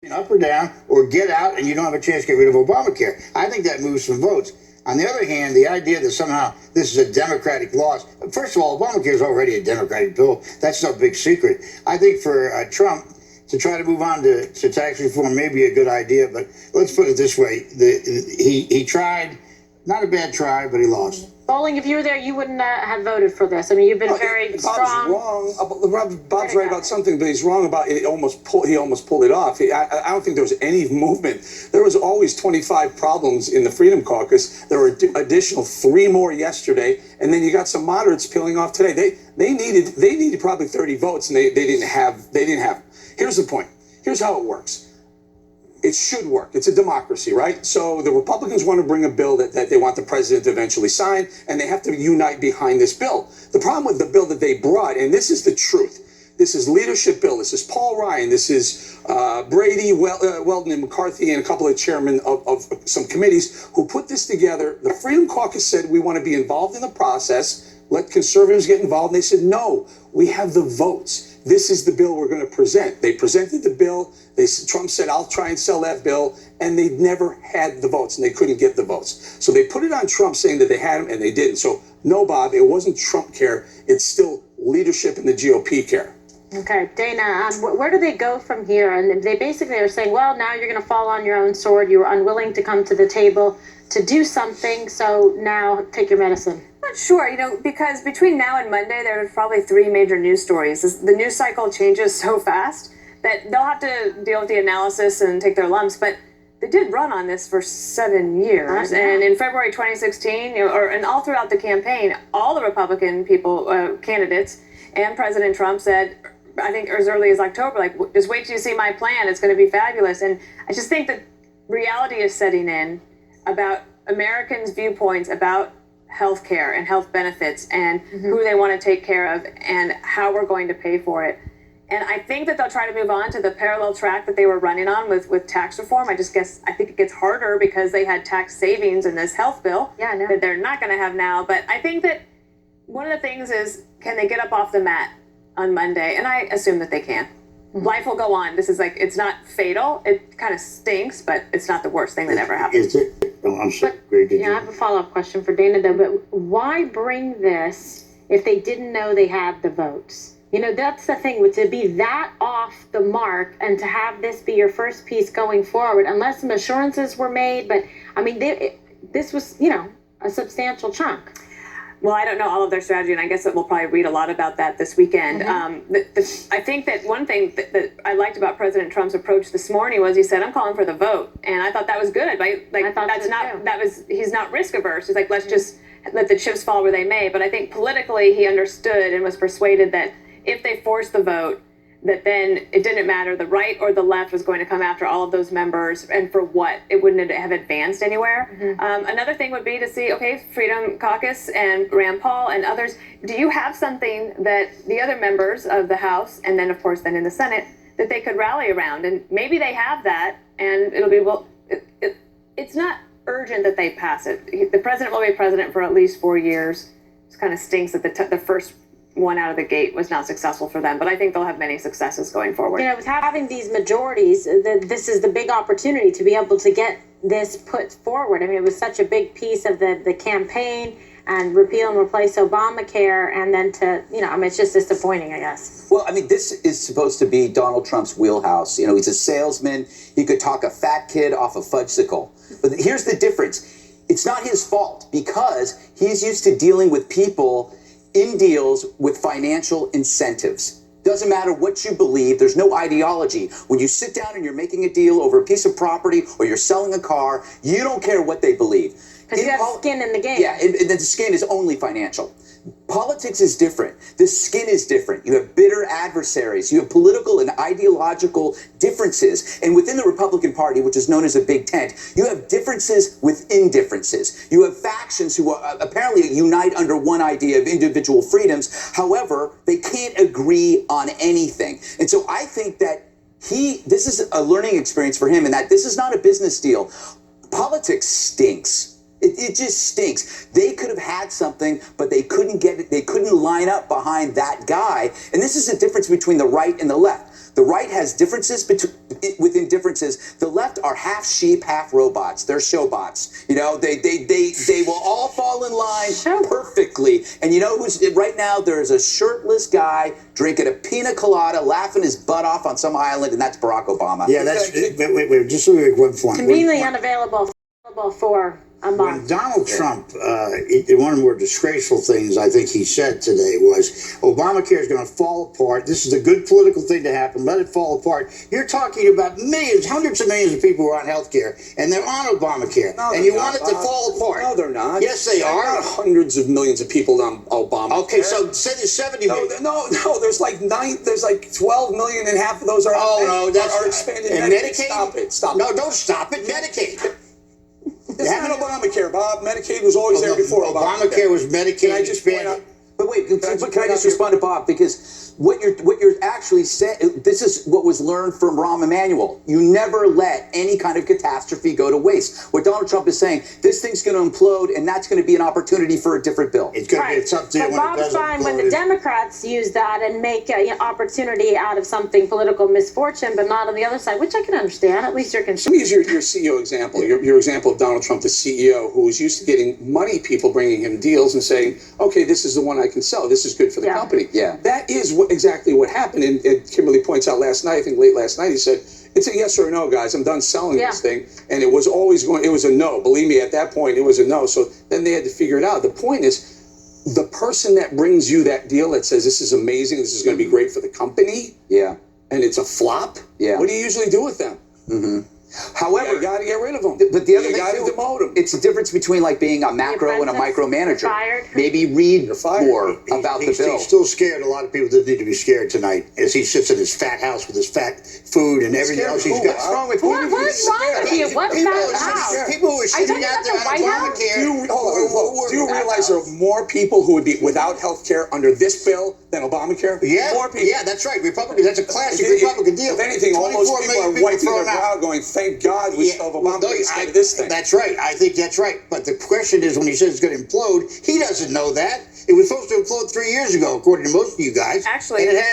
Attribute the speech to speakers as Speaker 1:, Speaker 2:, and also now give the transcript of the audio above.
Speaker 1: up or down, or get out and you don't have a chance to get rid of Obamacare. I think that moves some votes. On the other hand, the idea that somehow this is a Democratic loss, first of all, Obamacare is already a Democratic bill. That's no big secret. I think for Trump to try to move on to tax reform may be a good idea, but let's put it this way. He tried, not a bad try, but he lost.
Speaker 2: Bowling, if you were there, you wouldn't have voted for this. I mean, you've been very strong.
Speaker 3: Bob's right about something, but he's wrong about it. He almost pulled it off. I don't think there was any movement. There was always 25 problems in the Freedom Caucus. There were additional 3 more yesterday, and then you got some moderates peeling off today. They needed probably 30 votes, and they didn't have. Here's the point. Here's how it works. It should work. It's a democracy, right? So the Republicans want to bring a bill that they want the president to eventually sign, and they have to unite behind this bill. The problem with the bill that they brought, and this is the truth, this is leadership bill, this is Paul Ryan, this is Brady, Weldon, and McCarthy, and a couple of chairmen of some committees who put this together. The Freedom Caucus said we want to be involved in the process, let conservatives get involved, and they said, no, we have the votes. This is the bill we're going to present. They presented the bill. Trump said, I'll try and sell that bill. And they never had the votes, and they couldn't get the votes. So they put it on Trump saying that they had them, and they didn't. So no, Bob, it wasn't Trump care. It's still leadership in the GOP care.
Speaker 2: Okay, Dana, where do they go from here? And they basically are saying, well, now you're going to fall on your own sword. You were unwilling to come to the table to do something, so now take your medicine.
Speaker 4: Not sure, because between now and Monday, there are probably 3 major news stories. The news cycle changes so fast that they'll have to deal with the analysis and take their lumps, but they did run on this for 7 years. And in February 2016, and all throughout the campaign, all the Republican candidates and President Trump said, I think as early as October, just wait till you see my plan, it's going to be fabulous. And I just think that reality is setting in about Americans' viewpoints about healthcare and health benefits and who they want to take care of and how we're going to pay for it. And I think that they'll try to move on to the parallel track that they were running on with tax reform. I think it gets harder because they had tax savings in this health bill that they're not going to have now. But I think that one of the things is, can they get up off the mat on Monday? And I assume that they can. Life will go on. This is it's not fatal. It kind of stinks, but it's not the worst thing that ever happened.
Speaker 1: Is it? Oh, I'm so great.
Speaker 2: I have a follow-up question for Dana, though. But why bring this if they didn't know they had the votes? That's the thing, to be that off the mark and to have this be your first piece going forward, unless some assurances were made. But, I mean, this was, a substantial chunk.
Speaker 4: Well, I don't know all of their strategy, and I guess that we'll probably read a lot about that this weekend. I think that one thing that I liked about President Trump's approach this morning was he said, "I'm calling for the vote," and I thought that was good.
Speaker 2: I thought
Speaker 4: he's not risk averse. He's like, let's just let the chips fall where they may. But I think politically he understood and was persuaded that if they forced the vote, that then it didn't matter, the right or the left was going to come after all of those members, and for what? It wouldn't have advanced anywhere. Another thing would be to see, okay, Freedom Caucus and Rand Paul and others, do you have something that the other members of the House, and then of course then in the Senate, that they could rally around? And maybe they have that, and it'll be, it's not urgent that they pass it. The president will be president for at least 4 years. It kind of stinks that the first one out of the gate was not successful for them, but I think they'll have many successes going forward.
Speaker 2: With having these majorities, this is the big opportunity to be able to get this put forward. I mean, it was such a big piece of the campaign, and repeal and replace Obamacare, and then it's just disappointing, I guess.
Speaker 5: Well, I mean, this is supposed to be Donald Trump's wheelhouse. He's a salesman. He could talk a fat kid off a fudgesicle. But here's the difference. It's not his fault, because he's used to dealing with people in deals with financial incentives. Doesn't matter what you believe. There's no ideology. When you sit down and you're making a deal over a piece of property or you're selling a car, you don't care what they believe.
Speaker 2: Because you have skin in the game.
Speaker 5: Yeah, and the skin is only financial. Politics is different. The skin is different. You have bitter adversaries. You have political and ideological differences. And within the Republican Party, which is known as a big tent, you have differences within differences. You have factions who apparently unite under one idea of individual freedoms. However, they can't agree on anything. And so I think that this is a learning experience for him, and that this is not a business deal. Politics stinks. It just stinks. They could have had something, but they couldn't get it. They couldn't line up behind that guy. And this is the difference between the right and the left. The right has differences within differences. The left are half sheep, half robots. They're showbots. You know, they will all fall in line perfectly. And you know who's right now? There's a shirtless guy drinking a pina colada, laughing his butt off on some island, and that's Barack Obama.
Speaker 1: Yeah, that's wait, just one point.
Speaker 2: Conveniently unavailable for a month.
Speaker 1: When Donald Trump, one of the more disgraceful things I think he said today was Obamacare is going to fall apart. This is a good political thing to happen. Let it fall apart. You're talking about millions, hundreds of millions of people who are on health care, and they're on Obamacare.
Speaker 3: No,
Speaker 1: and you want it to fall apart.
Speaker 3: No, they're not.
Speaker 1: Yes, they are.
Speaker 3: Not hundreds of millions of people on Obamacare.
Speaker 1: Okay, so say there's 70 million.
Speaker 3: No, there's like 12 million, and half of those are are expanded
Speaker 1: and
Speaker 3: Medicaid. Stop it.
Speaker 1: No, don't stop it. Medicaid.
Speaker 3: It's not Obamacare, Bob. Medicaid was always there before
Speaker 1: Obamacare was Medicaid.
Speaker 3: Can I just point out?
Speaker 5: But wait, can I just respond to Bob? Because what you're actually saying, this is what was learned from Rahm Emanuel. You never let any kind of catastrophe go to waste. What Donald Trump is saying, this thing's going to implode, and that's going to be an opportunity for a different bill.
Speaker 1: It's going to be a tough deal
Speaker 2: but
Speaker 1: when it
Speaker 2: Bob's
Speaker 1: doesn't
Speaker 2: fine when
Speaker 1: implode.
Speaker 2: the Democrats use that and make an opportunity out of something political misfortune, but not on the other side, which I can understand. At least you're
Speaker 3: Let
Speaker 2: concerned.
Speaker 3: me use your CEO example, your example of Donald Trump, the CEO, who was used to getting money people bringing him deals and saying, okay, this is the one I can sell. This is good for the company.
Speaker 5: Yeah.
Speaker 3: That is exactly what happened. And Kimberly points out last night, I think late last night, he said, it's a yes or a no, guys. I'm done selling this thing. And it was always it was a no. Believe me, at that point, it was a no. So then they had to figure it out. The point is, the person that brings you that deal that says, this is amazing, this is going to be great for the company.
Speaker 5: Yeah.
Speaker 3: And it's a flop.
Speaker 5: Yeah.
Speaker 3: What do you usually do with them?
Speaker 5: Mm-hmm. However,
Speaker 3: you got to get rid of them.
Speaker 5: But the other
Speaker 3: you
Speaker 5: thing
Speaker 3: got to
Speaker 5: too,
Speaker 3: demote them.
Speaker 5: it's the difference between like being a macro and a micromanager.
Speaker 2: Fired.
Speaker 5: Maybe read
Speaker 3: fired.
Speaker 5: more about the bill.
Speaker 1: He's still scared. A lot of people that need to be scared tonight as he sits in his fat house with his fat food and everything else he's got.
Speaker 5: What's wrong with
Speaker 2: What is wrong with you? What's that about?
Speaker 1: People who are sitting
Speaker 2: talking
Speaker 1: out
Speaker 2: about
Speaker 1: there
Speaker 2: the
Speaker 1: on
Speaker 2: White House?
Speaker 1: Obamacare.
Speaker 3: Do you realize there are more people who would be without health care under this bill than Obamacare?
Speaker 1: Yeah,
Speaker 3: More people.
Speaker 1: yeah, that's right. Republicans, that's a classic Republican deal.
Speaker 3: If anything, all those
Speaker 1: 24
Speaker 3: people
Speaker 1: million
Speaker 3: are wiping their
Speaker 1: thrown out.
Speaker 3: brow going, thank God we still have Obamacare instead of this thing.
Speaker 1: That's right. I think that's right. But the question is, when he says it's going to implode, he doesn't know that. It was supposed to implode 3 years ago, according to most of you guys.
Speaker 4: Actually,
Speaker 1: and it has